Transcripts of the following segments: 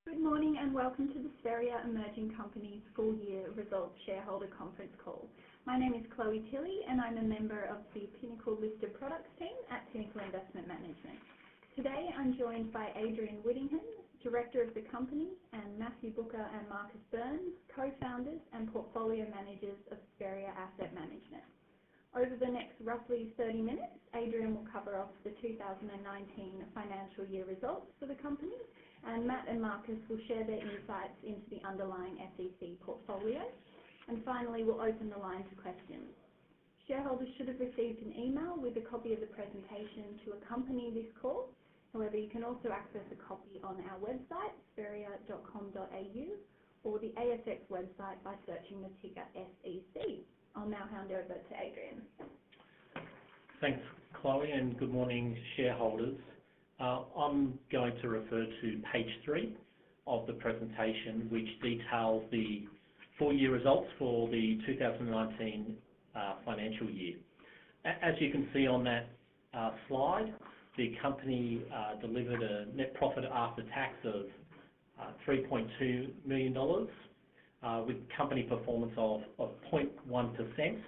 Good morning and welcome to the Spheria Emerging Companies Full Year Results Shareholder Conference Call. My name is Chloe Tilley and I'm a member of the Pinnacle Listed Products team at Pinnacle Investment Management. Today I'm joined by Adrian Whittingham, Director of the company, and Matthew Booker and Marcus Burns, co-founders and portfolio managers of Spheria Asset Management. Over the next roughly 30 minutes, Adrian will cover off the 2019 financial year results for the company, and Matt and Marcus will share their insights into the underlying SEC portfolio. And finally, we'll open the line to questions. Shareholders should have received an email with a copy of the presentation to accompany this call. However, you can also access a copy on our website, spheria.com.au, or the ASX website by searching the ticker SEC. I'll now hand over to Adrian. Thanks, Chloe, and good morning, shareholders. I'm going to refer to page 3 of the presentation, which details the full year results for the 2019 financial year. As you can see on that slide, the company delivered a net profit after tax of $3.2 million, with company performance of 0.1%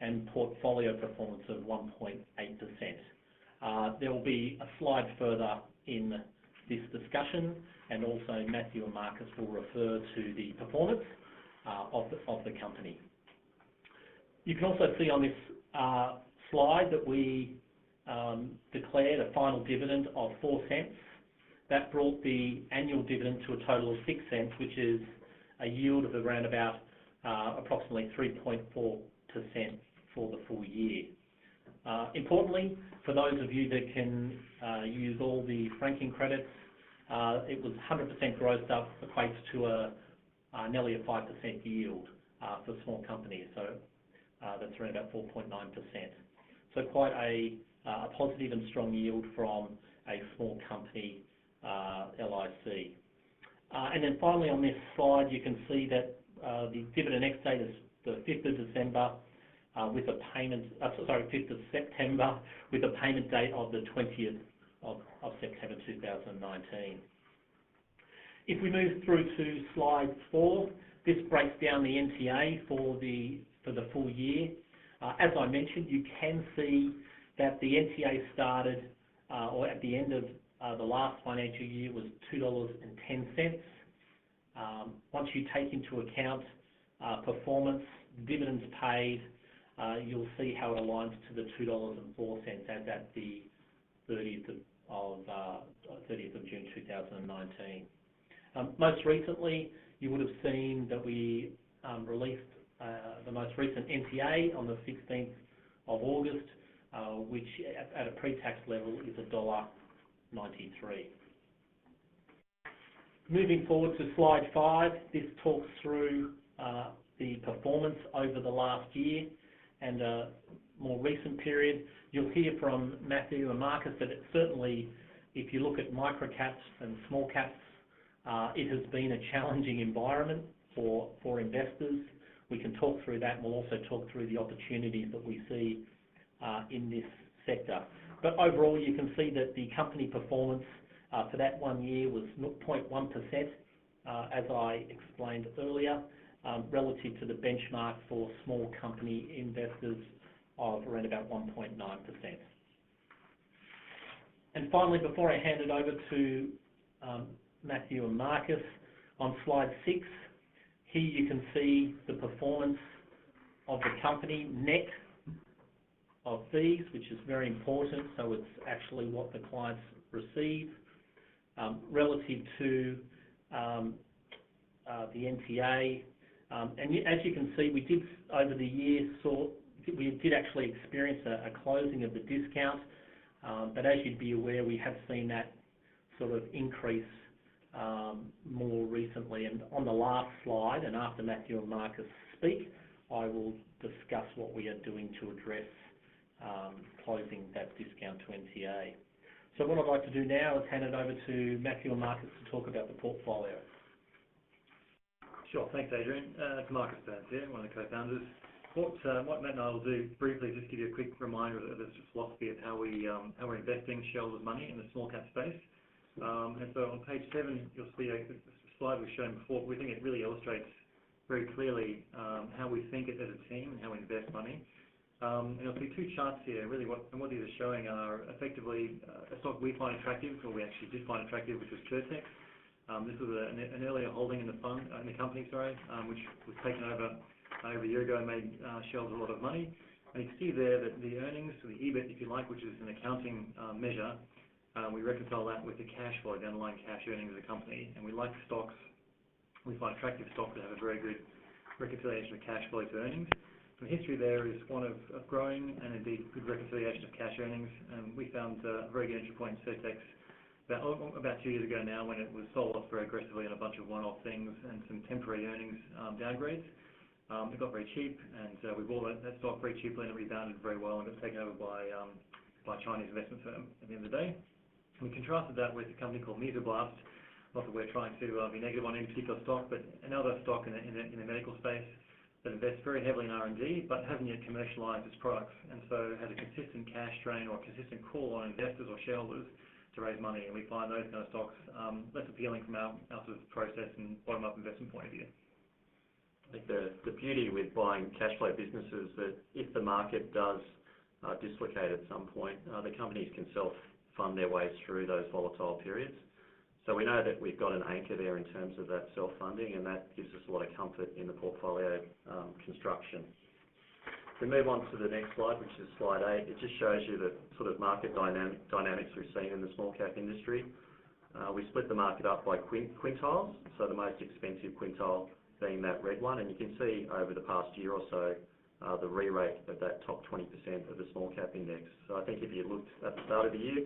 and portfolio performance of 1.8%. There will be a slide further in this discussion, and also Matthew and Marcus will refer to the performance of the company. You can also see on this slide that we declared a final dividend of 4 cents. That brought the annual dividend to a total of 6 cents, which is a yield of around about approximately 3.4% for the full year. Importantly, for those of you that can use all the franking credits, it was 100% grossed up, equates to a nearly a 5% yield for small companies. So that's around about 4.9%. So quite a positive and strong yield from a small company LIC. And then finally on this slide, you can see that the dividend ex date is the 5th of December, with a payment, 5th of September, with a payment date of the 20th of September 2019. If we move through to slide 4, this breaks down the NTA for the full year. As I mentioned, you can see that the NTA started, or at the end of the last financial year, was $2.10. Once you take into account performance, dividends paid, you'll see how it aligns to the $2.04 as at the 30th of June 2019. Most recently, you would have seen that we released the most recent NTA on the 16th of August, which at a pre-tax level is $1.93. Moving forward to slide 5, this talks through the performance over the last year and a more recent period. You'll hear from Matthew and Marcus that it certainly, if you look at microcaps and small caps, it has been a challenging environment for investors. We can talk through that, and we'll also talk through the opportunities that we see in this sector. But overall, you can see that the company performance for that 1 year was 0.1%, as I explained earlier, relative to the benchmark for small company investors of around about 1.9%. And finally, before I hand it over to Matthew and Marcus, on slide 6, here you can see the performance of the company net of fees, which is very important. So it's actually what the clients receive relative to the NTA. And as you can see, we did over the year we did actually experience a closing of the discount, but as you'd be aware, we have seen that sort of increase more recently. And on the last slide, and after Matthew and Marcus speak, I will discuss what we are doing to address closing that discount to NTA. So what I'd like to do now is hand it over to Matthew and Marcus to talk about the portfolio. Sure, thanks Adrian. It's Marcus Burns here, one of the co-founders. What Matt and I will do briefly, just give you a quick reminder of the philosophy of how we're investing shareholders' money in the small cap space. And so on page 7, you'll see a slide we've shown before. We think it really illustrates very clearly how we think as a team and how we invest money. And you'll see two charts here. Really, what these are showing are effectively a stock we find attractive, or we actually did find attractive, which was Certex. This was an earlier holding in the fund, in the company, which was taken over a year ago and made shareholders a lot of money. And you can see there that the earnings, or the EBIT, if you like, which is an accounting measure, we reconcile that with the cash flow, the underlying cash earnings of the company. And we like stocks, we find attractive stocks that have a very good reconciliation of cash flow to earnings. And the history there is one of growing and indeed good reconciliation of cash earnings. And we found a very good entry point in Certex about 2 years ago now, when it was sold off very aggressively on a bunch of one-off things and some temporary earnings downgrades. It got very cheap, and we bought that stock very cheaply, and it rebounded very well and got taken over by a Chinese investment firm at the end of the day. And we contrasted that with a company called Mesoblast. Not that we're trying to be negative on any particular stock, but another stock in the medical space that invests very heavily in R&D, but hasn't yet commercialized its products, and so has a consistent cash drain or a consistent call on investors or shareholders to raise money. And we find those kind of stocks less appealing from our sort of process and bottom-up investment point of view. I think the beauty with buying cash flow businesses is that if the market does dislocate at some point, the companies can self-fund their way through those volatile periods. So we know that we've got an anchor there in terms of that self-funding, and that gives us a lot of comfort in the portfolio construction. If we move on to the next slide, which is slide 8, it just shows you the sort of market dynamics we've seen in the small cap industry. We split the market up by quintiles, so the most expensive quintile being that red one, and you can see over the past year or so the re-rate of that top 20% of the small cap index. So I think if you looked at the start of the year,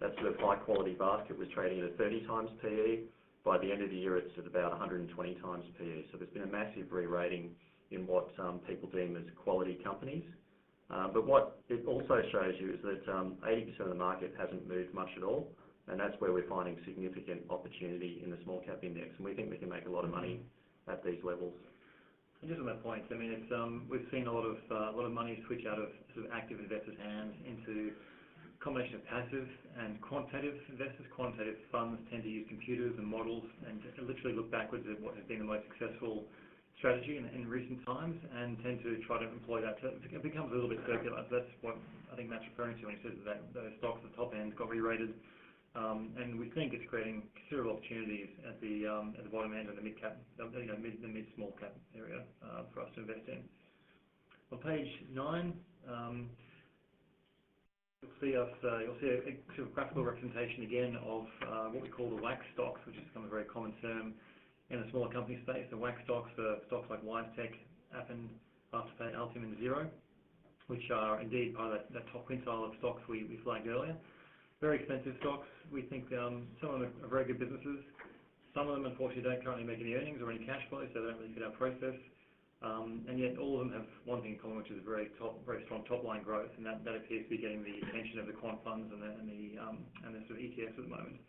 that sort of high quality basket was trading at a 30 times PE. By the end of the year, it's at about 120 times PE. So there's been a massive re-rating in what people deem as quality companies. But what it also shows you is that 80% of the market hasn't moved much at all, and that's where we're finding significant opportunity in the small cap index, and we think we can make a lot of money at these levels. And just on that point, I mean, it's we've seen a lot of money switch out of sort of active investors' hands into a combination of passive and quantitative investors. Quantitative funds tend to use computers and models and literally look backwards at what has been the most successful strategy in recent times, and tend to try to employ that. It becomes a little bit circular. That's what I think Matt's referring to when he says that those stocks at the top end got re-rated. And we think it's creating considerable opportunities at the bottom end of the mid-cap, the mid-small cap area for us to invest in. On page 9, you'll see a sort of graphical representation again of what we call the wax stocks, which has become a very common term in the smaller company space. The wax stocks are stocks like WiseTech, Appen, Afterpay, Altium, and Xero, which are indeed part of that top quintile of stocks we flagged earlier. Very expensive stocks. We think some of them are very good businesses. Some of them, unfortunately, don't currently make any earnings or any cash flow, so they don't really fit our process. And yet all of them have one thing in common, which is very strong top-line growth, and that appears to be getting the attention of the quant funds and the sort of ETFs at the moment.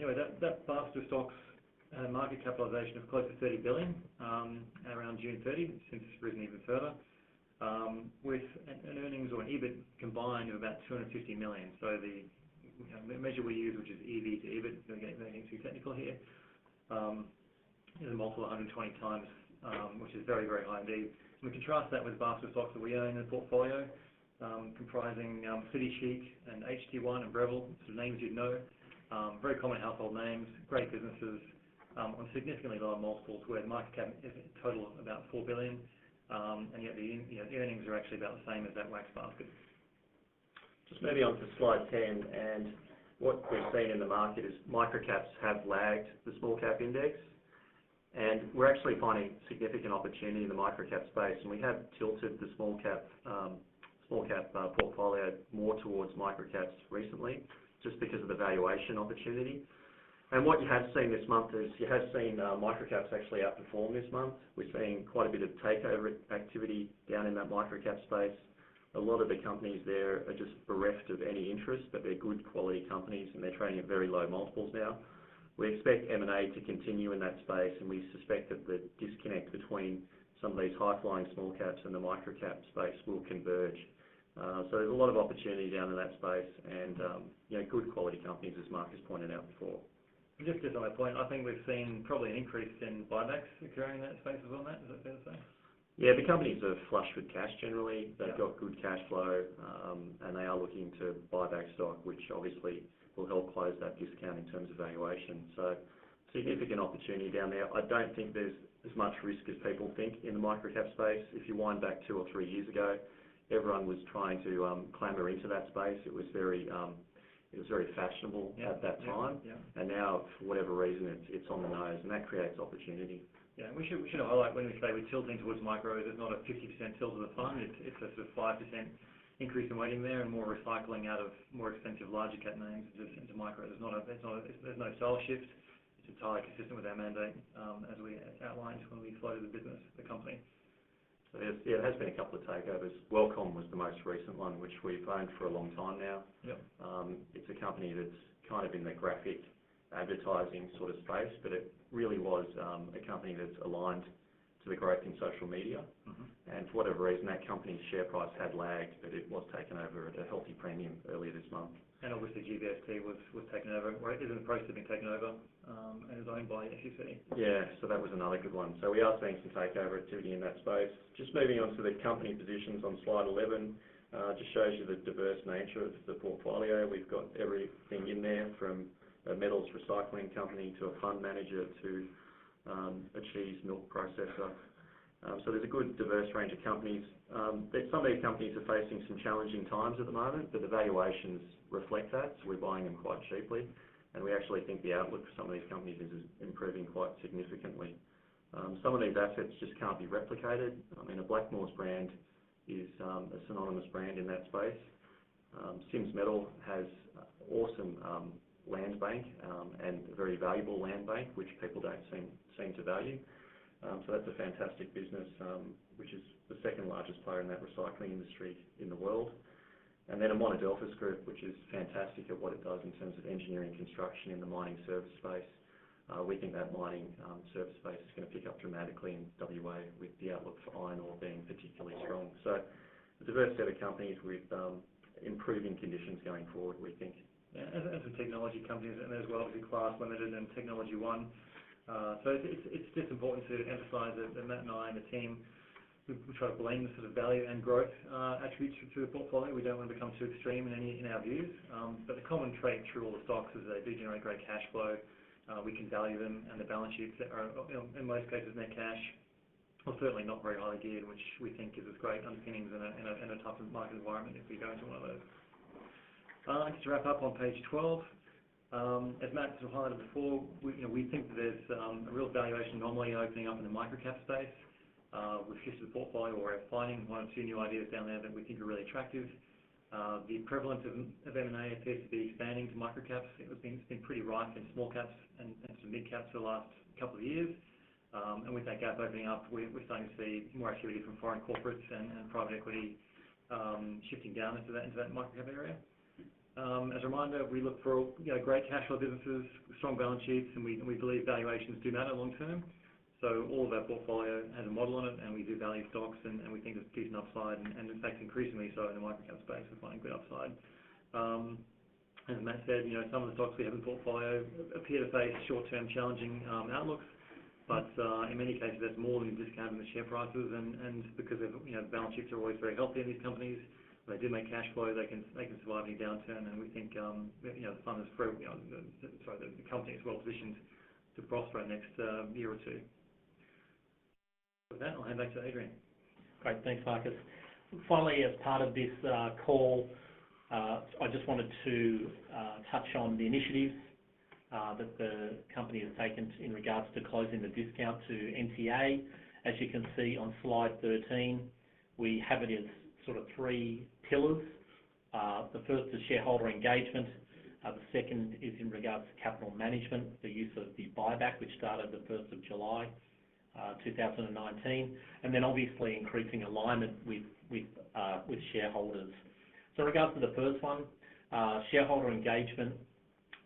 Anyway, that basket of stocks had a market capitalisation of close to 30 billion around June 30, since it's risen even further, with an earnings or an EBIT combined of about 250 million. So the measure we use, which is EV to EBIT, getting too technical here, is a multiple of 120 times, which is very, very high indeed. And we contrast that with the basket of stocks that we own in the portfolio, comprising City Chic and HT1 and Breville, sort of names you'd know, very common household names, great businesses, on significantly lower multiples, where the market cap is a total of about 4 billion, and yet the earnings are actually about the same as that wax basket. Just moving on to slide 10, and what we've seen in the market is microcaps have lagged the small cap index, and we're actually finding significant opportunity in the microcap space, and we have tilted the small cap portfolio more towards microcaps recently, just because of the valuation opportunity. And what you have seen this month is you have seen microcaps actually outperform this month. We're seeing quite a bit of takeover activity down in that microcap space. A lot of the companies there are just bereft of any interest, but they're good quality companies and they're trading at very low multiples now. We expect M&A to continue in that space, and we suspect that the disconnect between some of these high-flying small caps and the microcap space will converge. So there's a lot of opportunity down in that space, and good quality companies, as Mark has pointed out before. Just on that point, I think we've seen probably an increase in buybacks occurring in that space as well, Matt. Is that fair to say? Yeah, the companies are flush with cash generally. They've got good cash flow, and they are looking to buy back stock, which obviously will help close that discount in terms of valuation. So significant opportunity down there. I don't think there's as much risk as people think in the microcap space. If you wind back 2 or 3 years ago, everyone was trying to clamour into that space. It was very fashionable at that time, and now for whatever reason it's on the nose, and that creates opportunity. Yeah, we should highlight when we say we're tilting towards micros, it's not a 50% tilt of the fund. It's a sort of 5% increase in weighting there, and more recycling out of more expensive larger cap names into micro. There's no style shift. It's entirely consistent with our mandate, as we outlined when we floated the company. So it has been a couple of takeovers. Wellcome was the most recent one, which we've owned for a long time now. Yep. It's a company that's kind of in the graphic advertising sort of space, but it really was a company that's aligned to the growth in social media. And for whatever reason, that company's share price had lagged, but it was taken over at a healthy premium earlier this month. And obviously GBST was taken over, or is in the process of being taken over, and is owned by FUC. Yeah, so that was another good one. So we are seeing some takeover activity in that space. Just moving on to the company positions on slide 11, just shows you the diverse nature of the portfolio. We've got everything in there from a metals recycling company to a fund manager to a cheese milk processor. So there's a good diverse range of companies. Some of these companies are facing some challenging times at the moment, but the valuations reflect that, so we're buying them quite cheaply. And we actually think the outlook for some of these companies is improving quite significantly. Some of these assets just can't be replicated. I mean, a Blackmores brand is a synonymous brand in that space. Sims Metal has awesome land bank and a very valuable land bank, which people don't seem to value. So that's a fantastic business, which is the second largest player in that recycling industry in the world. And then a Monadelphous Group, which is fantastic at what it does in terms of engineering construction in the mining service space. We think that mining service space is going to pick up dramatically in WA with the outlook for iron ore being particularly strong. So a diverse set of companies with improving conditions going forward, we think. Yeah, as with technology companies, and as well as Class Limited and Technology One. So it's just important to emphasise that Matt and I and the team, we try to blend the sort of value and growth attributes through the portfolio. We don't want to become too extreme in our views, but the common trait through all the stocks is they do generate great cash flow. We can value them, and the balance sheets are, in most cases, net cash, or certainly not very highly geared, which we think gives us great underpinnings in a tough market environment if we go into one of those. Just to wrap up on page 12, as Matt sort of highlighted before, we think that there's a real valuation anomaly opening up in the microcap space. We've shifted the portfolio, or we're finding 1 or 2 new ideas down there that we think are really attractive. The prevalence of M&A appears to be expanding to microcaps. It's been pretty rife in small caps and some mid caps for the last couple of years. And with that gap opening up, we're starting to see more activity from foreign corporates and private equity shifting down into that microcap area. As a reminder, we look for great cash flow businesses, strong balance sheets, and we believe valuations do matter long term. So all of our portfolio has a model on it, and we do value stocks, and we think there's decent upside, and in fact increasingly so in the microcap space, we're finding good upside. As Matt said, some of the stocks we have in the portfolio appear to face short-term challenging outlooks, but in many cases that's more than discounted in the share prices, and because the balance sheets are always very healthy in these companies. They do make cash flow. They can survive any downturn, and we think the fund is the company is well positioned to prosper in the next year or two. With that, I'll hand back to Adrian. Great, thanks, Marcus. Finally, as part of this call, I just wanted to touch on the initiatives that the company has taken in regards to closing the discount to NTA. As you can see on slide 13, we have it as sort of 3 pillars. The first is shareholder engagement. The second is in regards to capital management, the use of the buyback, which started the 1st of July 2019, and then obviously increasing alignment with shareholders. So in regards to the first one, shareholder engagement,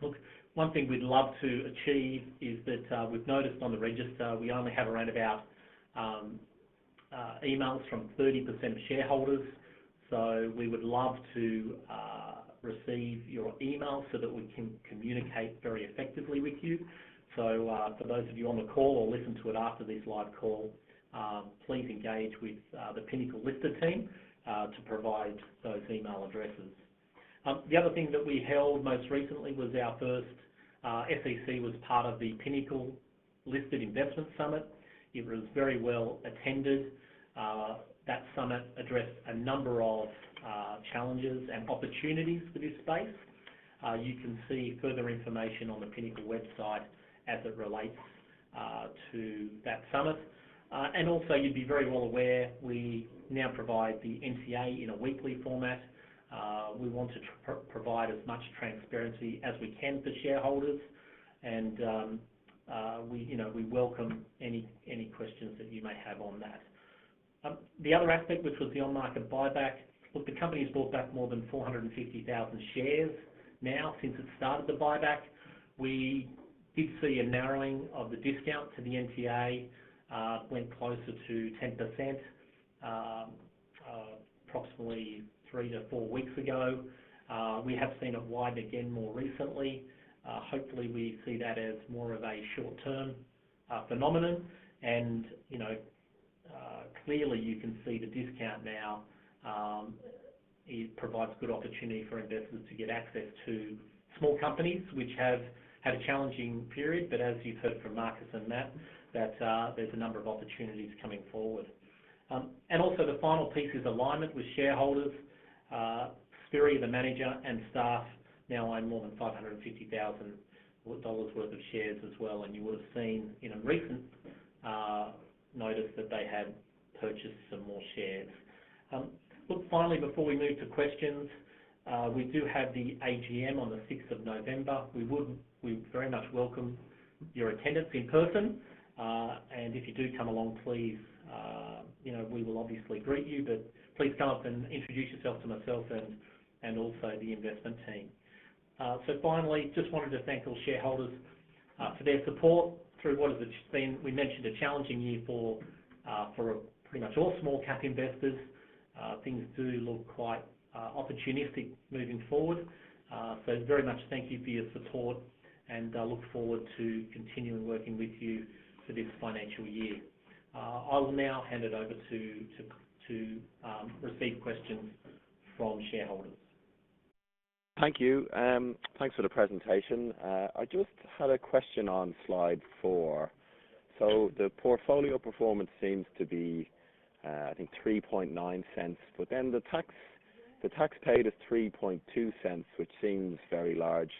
look, one thing we'd love to achieve is that we've noticed on the register we only have around about emails from 30% of shareholders. So we would love to receive your email so that we can communicate very effectively with you. So for those of you on the call or listen to it after this live call, please engage with the Pinnacle listed team to provide those email addresses. The other thing that we held most recently was our first SEC was part of the Pinnacle Listed Investment Summit. It was very well attended. That summit addressed a number of challenges and opportunities for this space. You can see further information on the Pinnacle website as it relates to that summit. And also, you'd be very well aware, we now provide the NTA in a weekly format. We want to provide as much transparency as we can for shareholders, and we welcome any questions that you may have on that. The other aspect, which was the on-market buyback, look, the company has bought back more than 450,000 shares now since it started the buyback. We did see a narrowing of the discount to the NTA, went closer to 10%, approximately 3 to 4 weeks ago. We have seen it widen again more recently. Hopefully we see that as more of a short-term phenomenon, and clearly you can see the discount now. It provides good opportunity for investors to get access to small companies which have had a challenging period, but as you've heard from Marcus and Matt, that there's a number of opportunities coming forward. And also the final piece is alignment with shareholders. Spheria, the manager, and staff now own more than $550,000 worth of shares as well, and you would have seen in a recent notice that they had purchased some more shares. Look, finally, before we move to questions, we do have the AGM on the 6th of November. We very much welcome your attendance in person, and if you do come along, please, we will obviously greet you, but please come up and introduce yourself to myself and also the investment team. So finally, just wanted to thank all shareholders for their support through what has been, we mentioned, a challenging year for pretty much all small cap investors. Things do look quite opportunistic moving forward. So very much thank you for your support, and look forward to continuing working with you for this financial year. I will now hand it over to receive questions from shareholders. Thank you. Thanks for the presentation. I just had a question on slide 4. So the portfolio performance seems to be, I think, 3.9 cents, but then the tax paid is 3.2 cents, which seems very large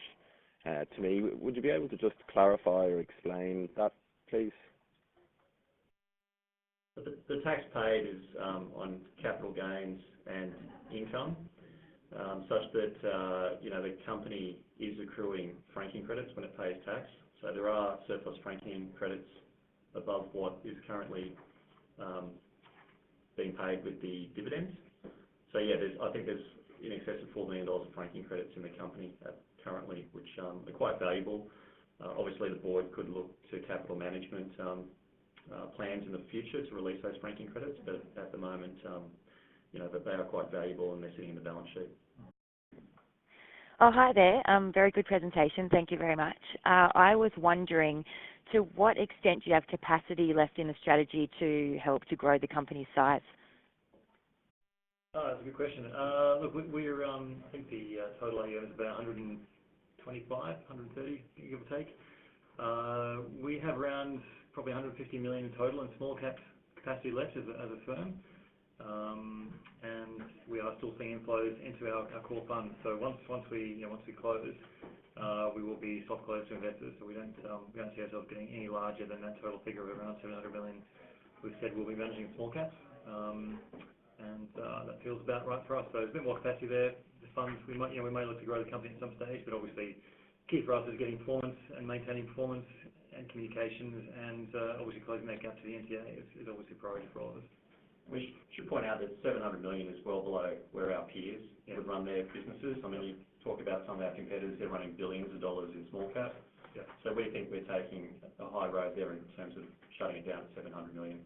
to me. Would you be able to just clarify or explain that, please? The tax paid is on capital gains and income, such that the company is accruing franking credits when it pays tax. So there are surplus franking credits above what is currently being paid with the dividends. So yeah, I think there's in excess of $4 million of franking credits in the company currently, which are quite valuable. Obviously, the board could look to capital management plans in the future to release those franking credits, but at the moment, that they are quite valuable and they're sitting in the balance sheet. Oh, hi there. Very good presentation. Thank you very much. I was wondering, to what extent do you have capacity left in the strategy to help to grow the company's size? Oh, that's a good question. Look, we're, I think the total AUM is about 125, 130, give or take. We have around probably 150 million in total in small cap capacity left as a firm. And we are still seeing inflows into our core fund. So once we close, we will be soft closed to investors. So we don't see ourselves getting any larger than that total figure of around 700 million. We've said we'll be managing small caps, and that feels about right for us. So there's a bit more capacity there. The funds we may look to grow the company at some stage, but obviously key for us is getting performance and maintaining performance and communications, and obviously closing that gap to the NTA is obviously a priority for all of us. We should point out that 700 million is well below where our peers would run their businesses. I mean, you talk about some of our competitors, they're running billions of dollars in small cap. Yeah. So we think we're taking a high road there in terms of shutting it down at 700 million.